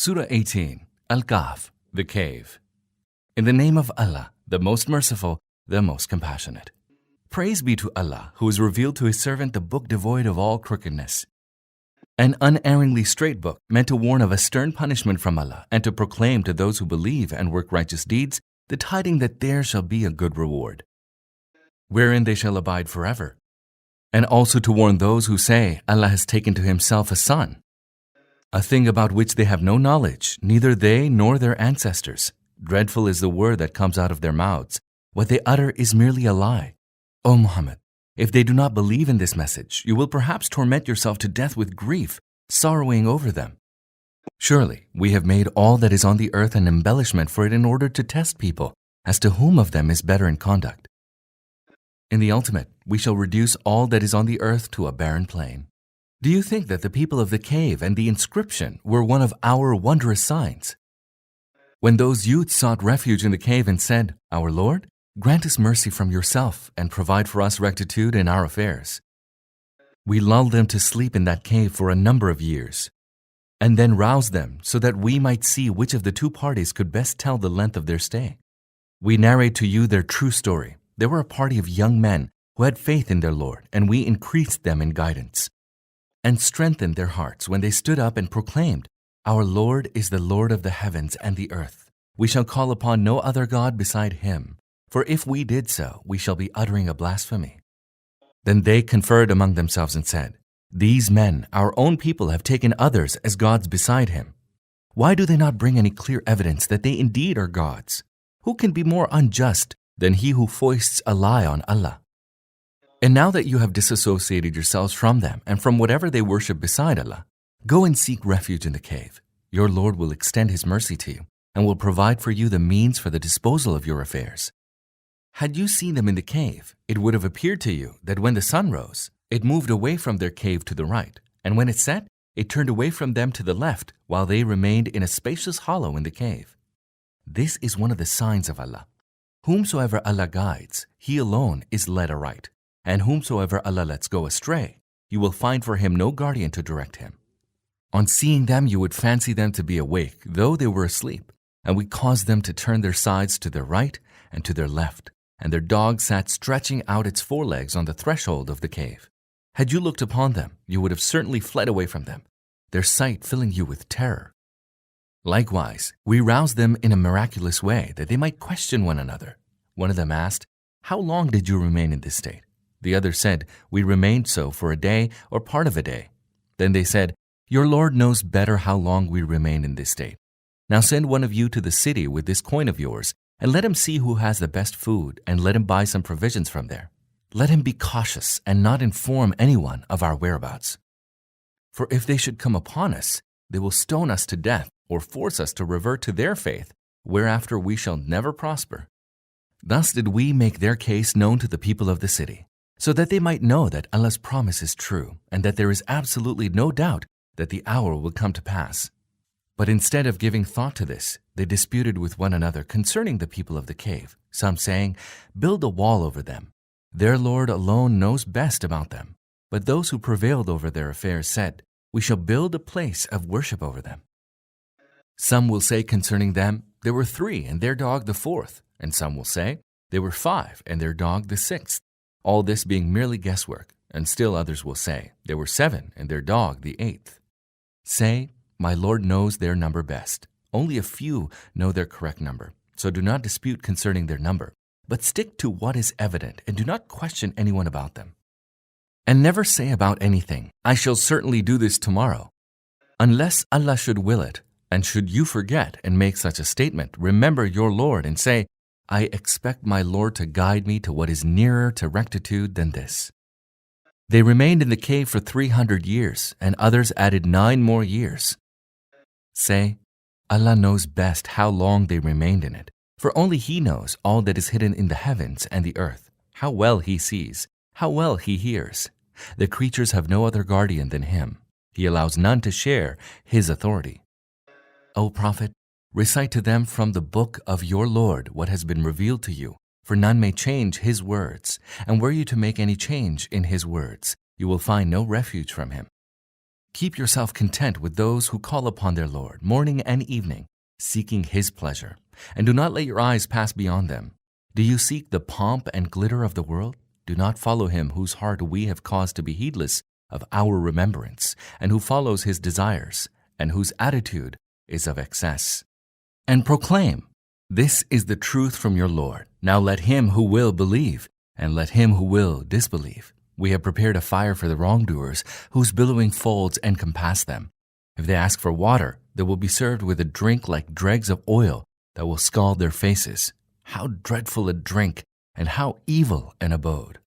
Surah 18, Al-Kahf, the Cave. In the name of Allah, the most merciful, the most compassionate. Praise be to Allah, who has revealed to His servant the book devoid of all crookedness. An unerringly straight book meant to warn of a stern punishment from Allah and to proclaim to those who believe and work righteous deeds the tiding that there shall be a good reward, wherein they shall abide forever. And also to warn those who say Allah has taken to Himself a son, a thing about which they have no knowledge, neither they nor their ancestors. Dreadful is the word that comes out of their mouths. What they utter is merely a lie. O Muhammad, if they do not believe in this message, you will perhaps torment yourself to death with grief, sorrowing over them. Surely, we have made all that is on the earth an embellishment for it in order to test people as to whom of them is better in conduct. In the ultimate, we shall reduce all that is on the earth to a barren plain. Do you think that the people of the cave and the inscription were one of our wondrous signs? When those youths sought refuge in the cave and said, Our Lord, grant us mercy from yourself and provide for us rectitude in our affairs. We lulled them to sleep in that cave for a number of years, and then roused them so that we might see which of the two parties could best tell the length of their stay. We narrate to you their true story. There were a party of young men who had faith in their Lord, and we increased them in guidance and strengthened their hearts when they stood up and proclaimed, Our Lord is the Lord of the heavens and the earth. We shall call upon no other God beside Him, for if we did so, we shall be uttering a blasphemy. Then they conferred among themselves and said, These men, our own people, have taken others as gods beside Him. Why do they not bring any clear evidence that they indeed are gods? Who can be more unjust than he who foists a lie on Allah? And now that you have disassociated yourselves from them and from whatever they worship beside Allah, go and seek refuge in the cave. Your Lord will extend His mercy to you and will provide for you the means for the disposal of your affairs. Had you seen them in the cave, it would have appeared to you that when the sun rose, it moved away from their cave to the right, and when it set, it turned away from them to the left, while they remained in a spacious hollow in the cave. This is one of the signs of Allah. Whomsoever Allah guides, He alone is led aright, and whomsoever Allah lets go astray, you will find for him no guardian to direct him. On seeing them, you would fancy them to be awake, though they were asleep, and we caused them to turn their sides to their right and to their left, and their dog sat stretching out its forelegs on the threshold of the cave. Had you looked upon them, you would have certainly fled away from them, their sight filling you with terror. Likewise, we roused them in a miraculous way that they might question one another. One of them asked, How long did you remain in this state? The other said, We remained so for a day or part of a day. Then they said, Your Lord knows better how long we remain in this state. Now send one of you to the city with this coin of yours, and let him see who has the best food, and let him buy some provisions from there. Let him be cautious and not inform anyone of our whereabouts. For if they should come upon us, they will stone us to death or force us to revert to their faith, whereafter we shall never prosper. Thus did we make their case known to the people of the city, so that they might know that Allah's promise is true and that there is absolutely no doubt that the hour will come to pass. But instead of giving thought to this, they disputed with one another concerning the people of the cave, some saying, Build a wall over them. Their Lord alone knows best about them. But those who prevailed over their affairs said, We shall build a place of worship over them. Some will say concerning them, There were 3 and their dog the 4th, and some will say, There were 5 and their dog the 6th. All this being merely guesswork, and still others will say, There were 7 and their dog the 8th. Say, My Lord knows their number best. Only a few know their correct number, so do not dispute concerning their number, but stick to what is evident and do not question anyone about them. And never say about anything, I shall certainly do this tomorrow. Unless Allah should will it, and should you forget and make such a statement, remember your Lord and say, I expect my Lord to guide me to what is nearer to rectitude than this. They remained in the cave for 300 years, and others added 9 more years. Say, Allah knows best how long they remained in it, for only He knows all that is hidden in the heavens and the earth, how well He sees, how well He hears. The creatures have no other guardian than Him. He allows none to share His authority. O Prophet, recite to them from the book of your Lord what has been revealed to you, for none may change His words, and were you to make any change in His words, you will find no refuge from Him. Keep yourself content with those who call upon their Lord morning and evening, seeking His pleasure, and do not let your eyes pass beyond them. Do you seek the pomp and glitter of the world? Do not follow him whose heart we have caused to be heedless of our remembrance, and who follows his desires, and whose attitude is of excess. And proclaim, this is the truth from your Lord. Now let him who will believe, and let him who will disbelieve. We have prepared a fire for the wrongdoers, whose billowing folds encompass them. If they ask for water, they will be served with a drink like dregs of oil that will scald their faces. How dreadful a drink, and how evil an abode.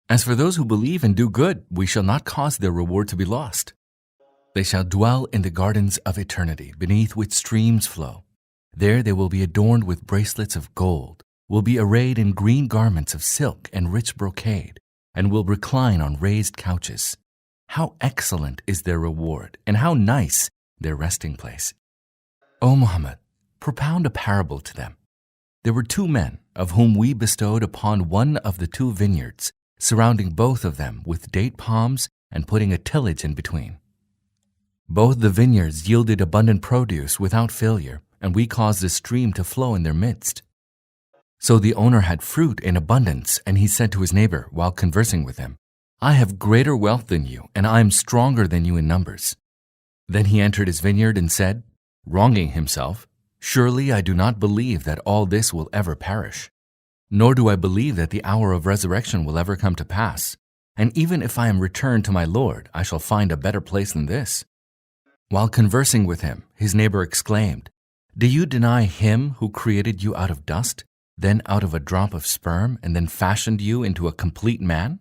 As for those who believe and do good, we shall not cause their reward to be lost. They shall dwell in the gardens of eternity, beneath which streams flow. There they will be adorned with bracelets of gold, will be arrayed in green garments of silk and rich brocade, and will recline on raised couches. How excellent is their reward, and how nice their resting place. O Muhammad, propound a parable to them. There were 2 men, of whom we bestowed upon one of the 2 vineyards, surrounding both of them with date palms and putting a tillage in between. Both the vineyards yielded abundant produce without failure, and we caused a stream to flow in their midst. So the owner had fruit in abundance, and he said to his neighbor while conversing with him, I have greater wealth than you, and I am stronger than you in numbers. Then he entered his vineyard and said, wronging himself, surely I do not believe that all this will ever perish, nor do I believe that the hour of resurrection will ever come to pass. And even if I am returned to my Lord, I shall find a better place than this. While conversing with him, his neighbor exclaimed, do you deny him who created you out of dust, then out of a drop of sperm, and then fashioned you into a complete man?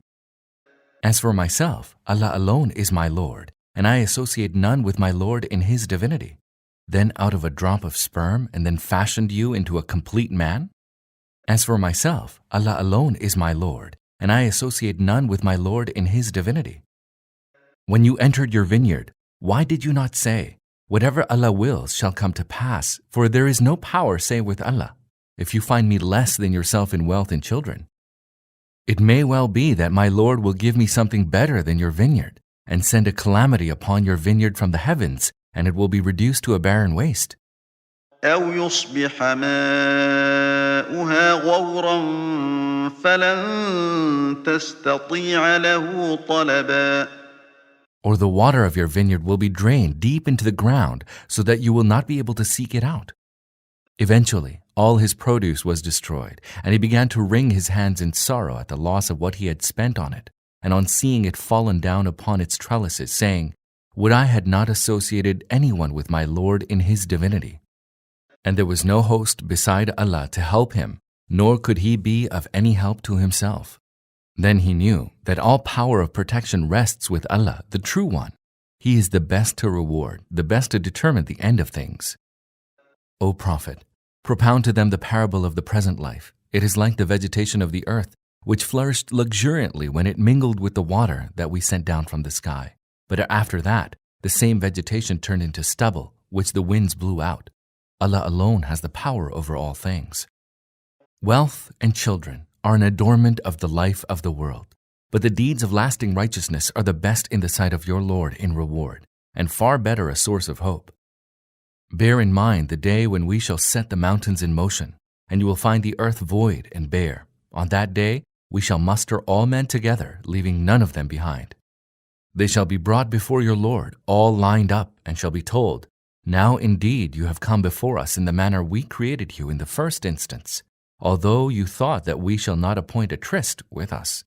As for myself, Allah alone is my Lord, and I associate none with my Lord in his divinity. Then out of a drop of sperm, and then fashioned you into a complete man? As for myself, Allah alone is my Lord, and I associate none with my Lord in his divinity. When you entered your vineyard, why did you not say, whatever Allah wills shall come to pass, for there is no power save with Allah, if you find me less than yourself in wealth and children? It may well be that my Lord will give me something better than your vineyard, and send a calamity upon your vineyard from the heavens, and it will be reduced to a barren waste. أو يصبح ماؤها غورا فلن تستطيع له طلبا. Or the water of your vineyard will be drained deep into the ground, so that you will not be able to seek it out. Eventually, all his produce was destroyed, and he began to wring his hands in sorrow at the loss of what he had spent on it, and on seeing it fallen down upon its trellises, saying, would I had not associated anyone with my Lord in his divinity. And there was no host beside Allah to help him, nor could he be of any help to himself. Then he knew that all power of protection rests with Allah, the True One. He is the best to reward, the best to determine the end of things. O Prophet, propound to them the parable of the present life. It is like the vegetation of the earth, which flourished luxuriantly when it mingled with the water that we sent down from the sky. But after that, the same vegetation turned into stubble, which the winds blew out. Allah alone has the power over all things. Wealth and children are an adornment of the life of the world, but the deeds of lasting righteousness are the best in the sight of your Lord in reward, and far better a source of hope. Bear in mind the day when we shall set the mountains in motion, and you will find the earth void and bare. On that day, we shall muster all men together, leaving none of them behind. They shall be brought before your Lord, all lined up, and shall be told, now indeed you have come before us in the manner we created you in the first instance, although you thought that we shall not appoint a tryst with us.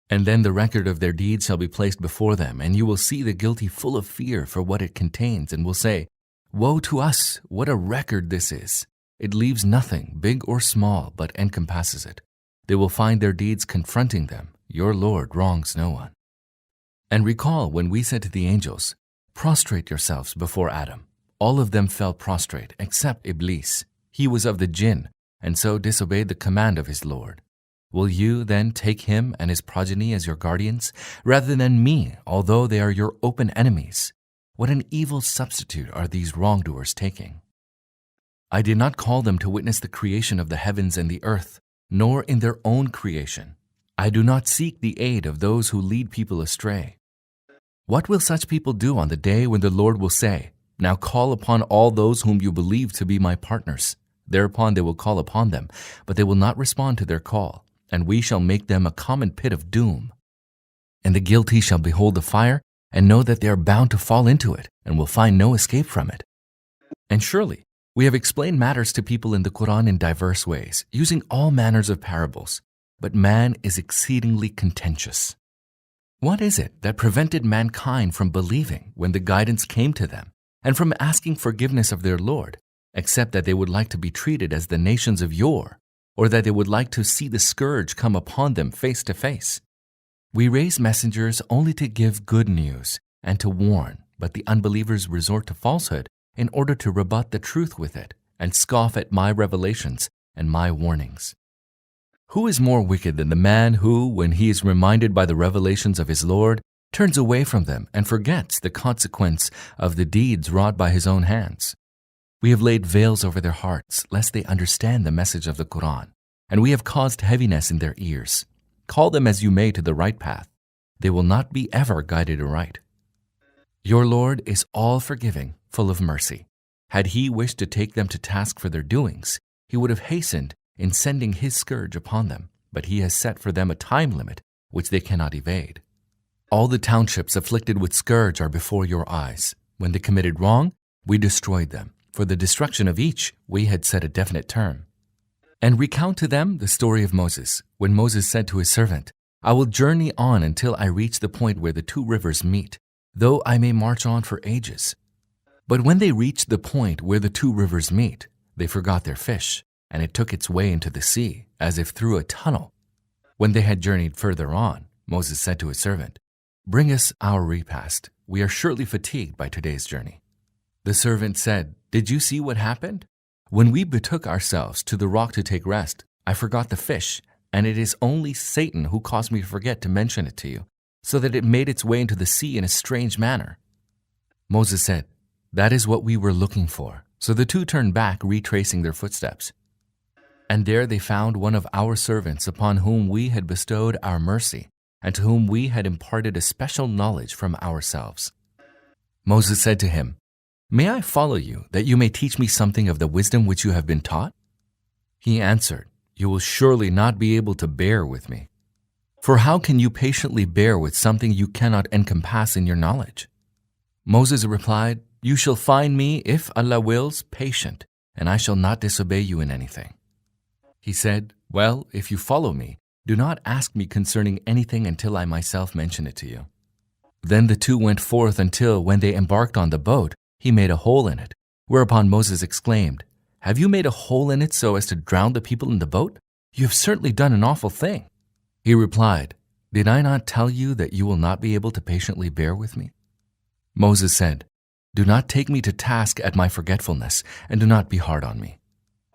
And then the record of their deeds shall be placed before them, and you will see the guilty full of fear for what it contains, and will say, woe to us, what a record this is! It leaves nothing, big or small, but encompasses it. They will find their deeds confronting them. Your Lord wrongs no one. And recall when we said to the angels, prostrate yourselves before Adam. All of them fell prostrate, except Iblis. He was of the jinn, and so disobeyed the command of his Lord. Will you then take him and his progeny as your guardians, rather than me, although they are your open enemies? What an evil substitute are these wrongdoers taking! I did not call them to witness the creation of the heavens and the earth, nor in their own creation. I do not seek the aid of those who lead people astray. What will such people do on the day when the Lord will say, "Now call upon all those whom you believe to be my partners"? Thereupon they will call upon them, but they will not respond to their call, and we shall make them a common pit of doom. And the guilty shall behold the fire and know that they are bound to fall into it and will find no escape from it. And surely, we have explained matters to people in the Quran in diverse ways, using all manners of parables, but man is exceedingly contentious. What is it that prevented mankind from believing when the guidance came to them and from asking forgiveness of their Lord, except that they would like to be treated as the nations of yore, or that they would like to see the scourge come upon them face to face? We raise messengers only to give good news and to warn, but the unbelievers resort to falsehood in order to rebut the truth with it and scoff at my revelations and my warnings. Who is more wicked than the man who, when he is reminded by the revelations of his Lord, turns away from them and forgets the consequence of the deeds wrought by his own hands? We have laid veils over their hearts, lest they understand the message of the Quran, and we have caused heaviness in their ears. Call them as you may to the right path. They will not be ever guided aright. Your Lord is all-forgiving, full of mercy. Had he wished to take them to task for their doings, he would have hastened in sending his scourge upon them, but he has set for them a time limit which they cannot evade. All the townships afflicted with scourge are before your eyes. When they committed wrong, we destroyed them. For the destruction of each, we had set a definite term. And recount to them the story of Moses, when Moses said to his servant, "I will journey on until I reach the point where the two rivers meet, though I may march on for ages." But when they reached the point where the two rivers meet, they forgot their fish, and it took its way into the sea, as if through a tunnel. When they had journeyed further on, Moses said to his servant, "Bring us our repast. We are surely fatigued by today's journey." The servant said, "Did you see what happened? When we betook ourselves to the rock to take rest, I forgot the fish, and it is only Satan who caused me to forget to mention it to you, so that it made its way into the sea in a strange manner." Moses said, "That is what we were looking for." So the two turned back, retracing their footsteps. And there they found one of our servants upon whom we had bestowed our mercy, and to whom we had imparted a special knowledge from ourselves. Moses said to him, "May I follow you, that you may teach me something of the wisdom which you have been taught?" He answered, "You will surely not be able to bear with me. For how can you patiently bear with something you cannot encompass in your knowledge?" Moses replied, "You shall find me, if Allah wills, patient, and I shall not disobey you in anything." He said, "Well, if you follow me, do not ask me concerning anything until I myself mention it to you." Then the two went forth until, when they embarked on the boat, he made a hole in it, whereupon Moses exclaimed, "Have you made a hole in it so as to drown the people in the boat? You have certainly done an awful thing." He replied, "Did I not tell you that you will not be able to patiently bear with me?" Moses said, "Do not take me to task at my forgetfulness, and do not be hard on me."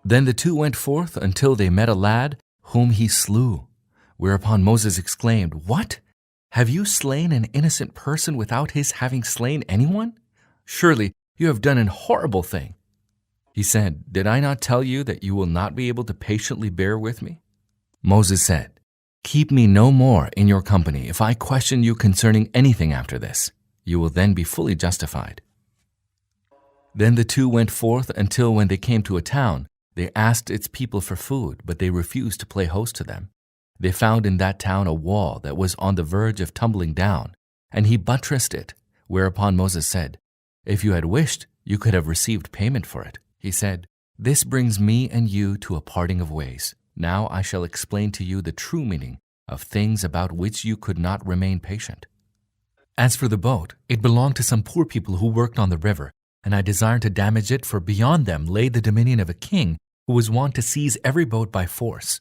Then the two went forth until they met a lad whom he slew, whereupon Moses exclaimed, "What? Have you slain an innocent person without his having slain anyone? Surely you have done an horrible thing." He said, "Did I not tell you that you will not be able to patiently bear with me?" Moses said, "Keep me no more in your company if I question you concerning anything after this. You will then be fully justified." Then the two went forth until when they came to a town, they asked its people for food, but they refused to play host to them. They found in that town a wall that was on the verge of tumbling down, and he buttressed it, whereupon Moses said, "If you had wished, you could have received payment for it." He said, "This brings me and you to a parting of ways. Now I shall explain to you the true meaning of things about which you could not remain patient. As for the boat, it belonged to some poor people who worked on the river, and I desired to damage it, for beyond them lay the dominion of a king who was wont to seize every boat by force.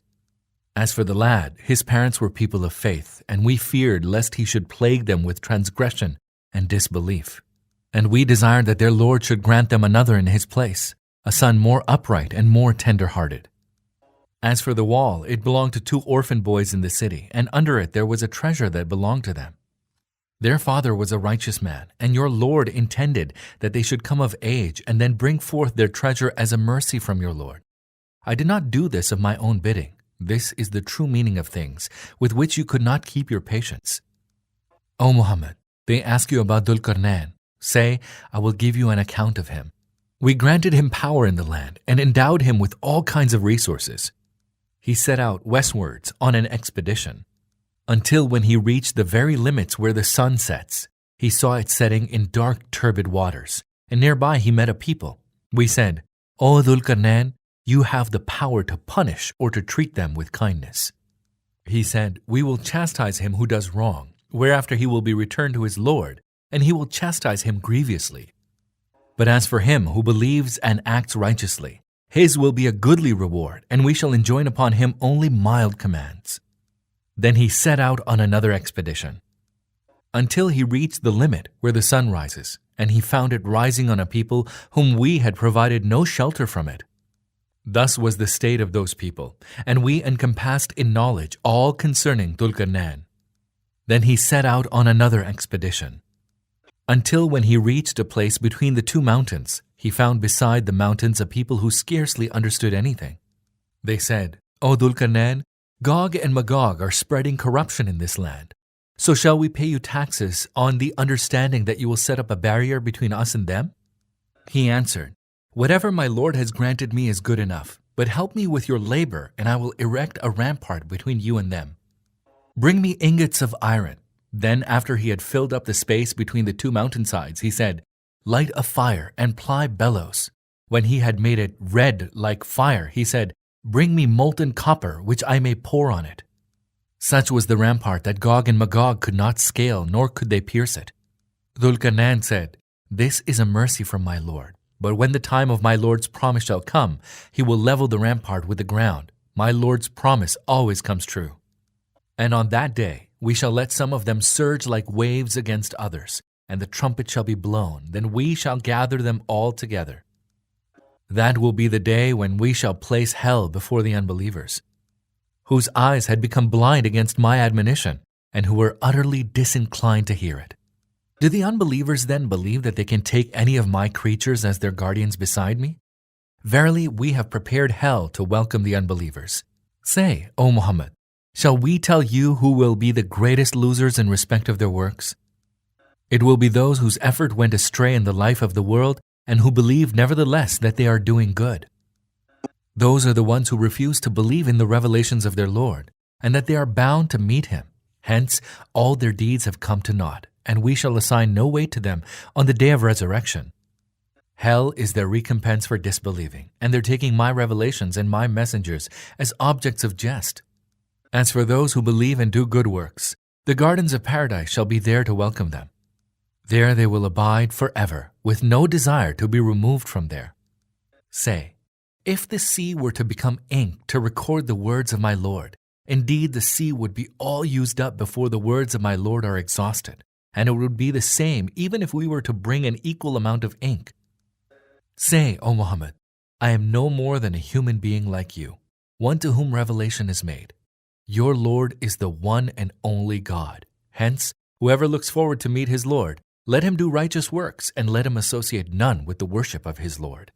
As for the lad, his parents were people of faith, and we feared lest he should plague them with transgression and disbelief. And we desired that their Lord should grant them another in his place, a son more upright and more tender-hearted. As for the wall, it belonged to two orphan boys in the city, and under it there was a treasure that belonged to them. Their father was a righteous man, and your Lord intended that they should come of age and then bring forth their treasure as a mercy from your Lord. I did not do this of my own bidding. This is the true meaning of things, with which you could not keep your patience. O Muhammad, They ask you about Dhul-Qarnayn. Say, I will give you an account of him. We granted him power in the land and endowed him with all kinds of resources. He set out westwards on an expedition, until when he reached the very limits where the sun sets, he saw it setting in dark, turbid waters, and nearby he met a people. We said, O Dhul-Qarnayn, you have the power to punish or to treat them with kindness. He said, we will chastise him who does wrong, whereafter he will be returned to his Lord, and he will chastise him grievously. But as for him who believes and acts righteously, his will be a goodly reward, and we shall enjoin upon him only mild commands. Then he set out on another expedition, until he reached the limit where the sun rises, and he found it rising on a people whom we had provided no shelter from it. Thus was the state of those people, and we encompassed in knowledge all concerning Dhul-Qarnayn. Then he set out on another expedition, until when he reached a place between the two mountains, he found beside the mountains a people who scarcely understood anything. They said, O Dhul-Qarnayn, Gog and Magog are spreading corruption in this land. So shall we pay you taxes on the understanding that you will set up a barrier between us and them? He answered, whatever my Lord has granted me is good enough, but help me with your labor, and I will erect a rampart between you and them. Bring me ingots of iron. Then after he had filled up the space between the two mountainsides, he said, light a fire and ply bellows. When he had made it red like fire, he said, bring me molten copper, which I may pour on it. Such was the rampart that Gog and Magog could not scale, nor could they pierce it. Dhul-Qarnayn said, this is a mercy from my Lord. But when the time of my Lord's promise shall come, he will level the rampart with the ground. My Lord's promise always comes true. And on that day, we shall let some of them surge like waves against others, and the trumpet shall be blown. Then we shall gather them all together. That will be the day when we shall place hell before the unbelievers, whose eyes had become blind against my admonition, and who were utterly disinclined to hear it. Do the unbelievers then believe that they can take any of my creatures as their guardians beside me? Verily, we have prepared hell to welcome the unbelievers. Say, O Muhammad, shall we tell you who will be the greatest losers in respect of their works? It will be those whose effort went astray in the life of the world and who believe nevertheless that they are doing good. Those are the ones who refuse to believe in the revelations of their Lord and that they are bound to meet him. Hence, all their deeds have come to naught, and we shall assign no weight to them on the day of resurrection. Hell is their recompense for disbelieving, and they're taking my revelations and my messengers as objects of jest. As for those who believe and do good works, the gardens of paradise shall be there to welcome them. There they will abide forever, with no desire to be removed from there. Say, if the sea were to become ink to record the words of my Lord, indeed the sea would be all used up before the words of my Lord are exhausted, and it would be the same even if we were to bring an equal amount of ink. Say, O Muhammad, I am no more than a human being like you, one to whom revelation is made. Your Lord is the one and only God. Hence, whoever looks forward to meet his Lord, let him do righteous works and let him associate none with the worship of his Lord.